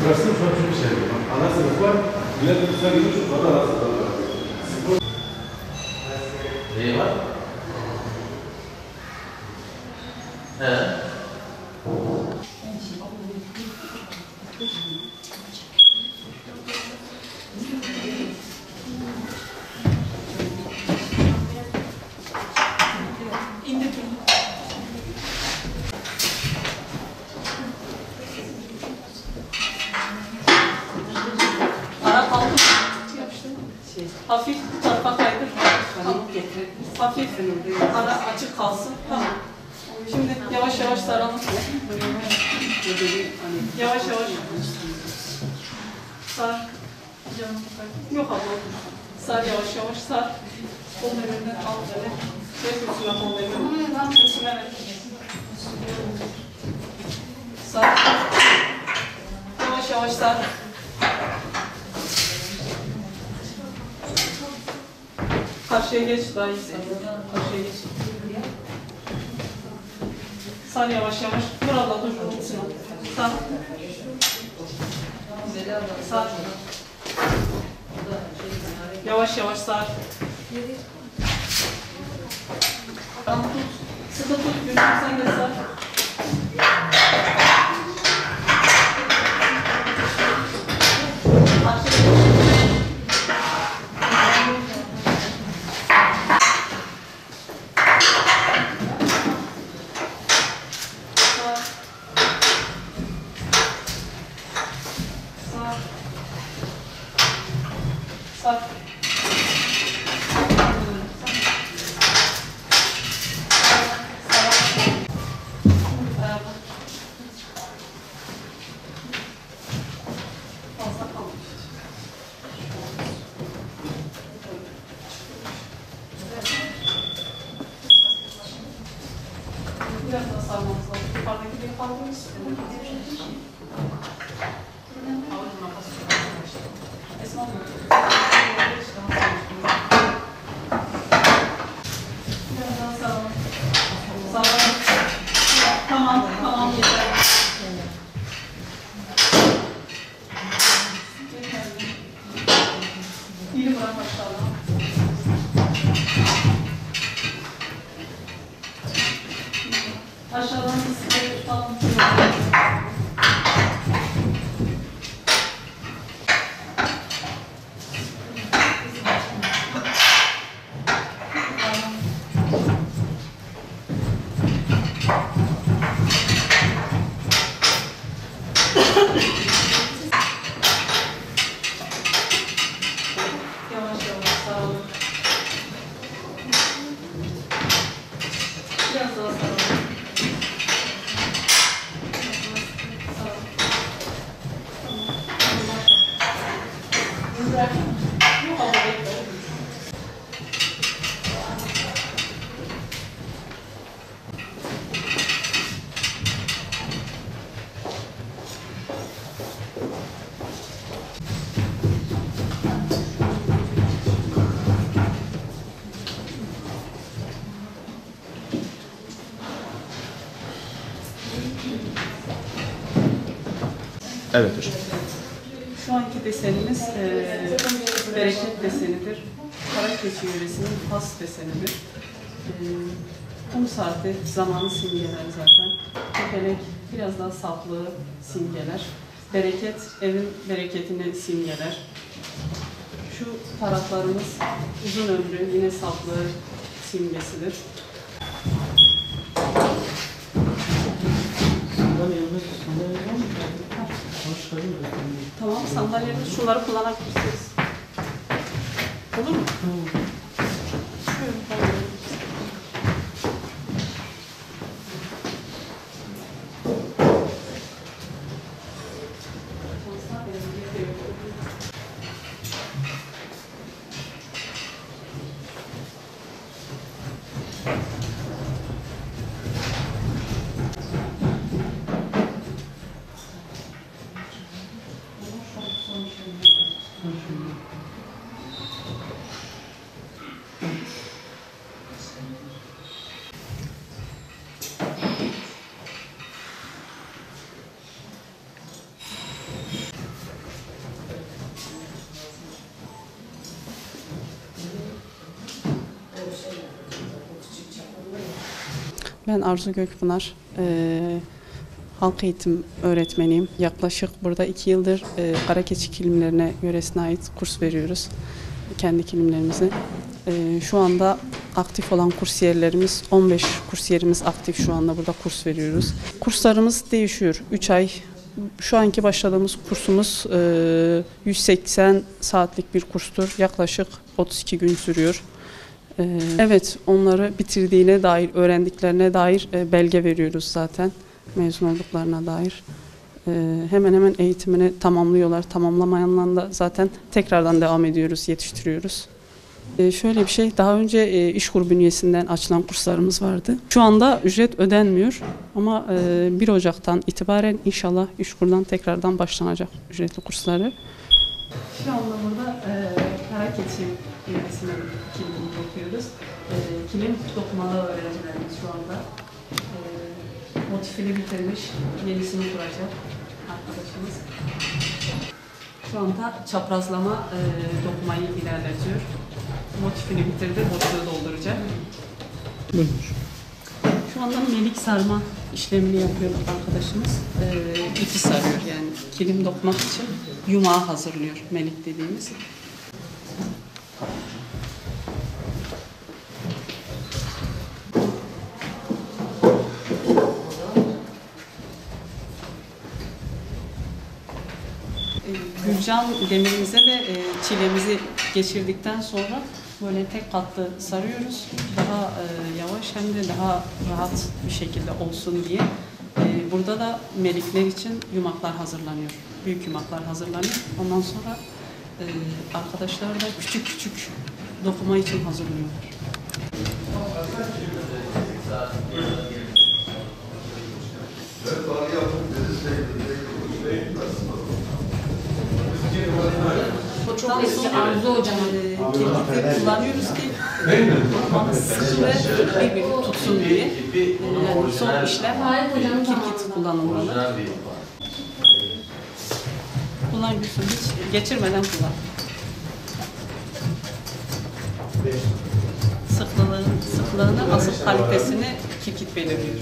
Burası şu an çok şey. Ana sınıf var. Bilet kursuna gidiyor. Çocuklar da ana sınıf var. Neyi var? He. Hafif bu tarafa kaydır. Tamam. Hafif. Ara açık kalsın. Tamam. Şimdi yavaş yavaş saralım. Yavaş yavaş. Sar. Yok abla. Sar yavaş yavaş sar. Kol önünden al böyle. Ver üstüne kol önünden. Üstüne ver. Sar. Yavaş yavaş sar. Karşıya geç daha iyi. Karşıya geç. Sar yavaş yavaş. Dur abla dur. Gitsin o. Sar. Sar. Yavaş yavaş sar. Tamam tut. Sıkı tut. Görüşürsen de sar. Sar. Biraz daha sarmamız lazım. Yukarıdaki bir kaldırmış. Esma mı? Biraz daha saralım. Saralım. Tamam, tamam yeter. Dili bırak aşağıdan. Aşağıdan bir sıkı tutalım. Yavaş yavaş saralım. Biraz daha saralım. Evet hocam. Şu anki desenimiz bereket desenidir. Karakeçi yöresinin has desenidir. Bu saatte zamanı simgeler zaten. Tepelek biraz daha saflığı simgeler. Bereket evin bereketini simgeler. Şu taraflarımız uzun ömrü yine saflığı simgesidir. Tamam, sandalyeleri şunları kullanabilirsiniz. Olur mu? Şöyle koyalım. Ben Arzu Gökpınar, halk eğitim öğretmeniyim. Yaklaşık burada 2 yıldır Karakeçi kilimlerine yöresine ait kurs veriyoruz. Kendi kilimlerimizi. Şu anda aktif olan kursiyerlerimiz, 15 kursiyerimiz aktif şu anda burada kurs veriyoruz. Kurslarımız değişiyor. 3 ay. Şu anki başladığımız kursumuz 180 saatlik bir kurstur. Yaklaşık 32 gün sürüyor. Evet, onları bitirdiğine dair, öğrendiklerine dair belge veriyoruz zaten. Mezun olduklarına dair. Hemen hemen eğitimini tamamlıyorlar. Tamamlamayanlarla da zaten tekrardan devam ediyoruz, yetiştiriyoruz. Şöyle bir şey, daha önce İşkur bünyesinden açılan kurslarımız vardı. Şu anda ücret ödenmiyor ama 1 Ocak'tan itibaren inşallah İşkur'dan tekrardan başlanacak ücretli kursları. Şu anda burada Karakeçi bünyesinin kilimini yapıyoruz. Kilim dokumalı öğrencilerimiz şu anda. Motifini bitirmiş, yenisini kuracak arkadaşımız. Şu anda çaprazlama dokumayı ilerletiyor. Motifini bitirdi, boşluğu dolduracak. Şu anda melik sarma işlemini yapıyor arkadaşımız. İpi sarıyor yani kilim dokumak için yumağı hazırlıyor melik dediğimiz. Gülcan demirimize de çilemizi geçirdikten sonra böyle tek katlı sarıyoruz. Daha yavaş hem de daha rahat bir şekilde olsun diye. Burada da melikler için yumaklar hazırlanıyor. Büyük yumaklar hazırlanıyor. Ondan sonra arkadaşlar da küçük küçük dokuma için hazırlıyorlar. Çok eski Arzu hocamın Kirkit'i kullanıyoruz ki dokmanın sıkı ve birbirini tutsun diye. Yani son işlem kirkit kullanılmalı. Kullan Gülsün, hiç geçirmeden kullan. Sıklığını, asıl kalitesini kirkit belirliyor.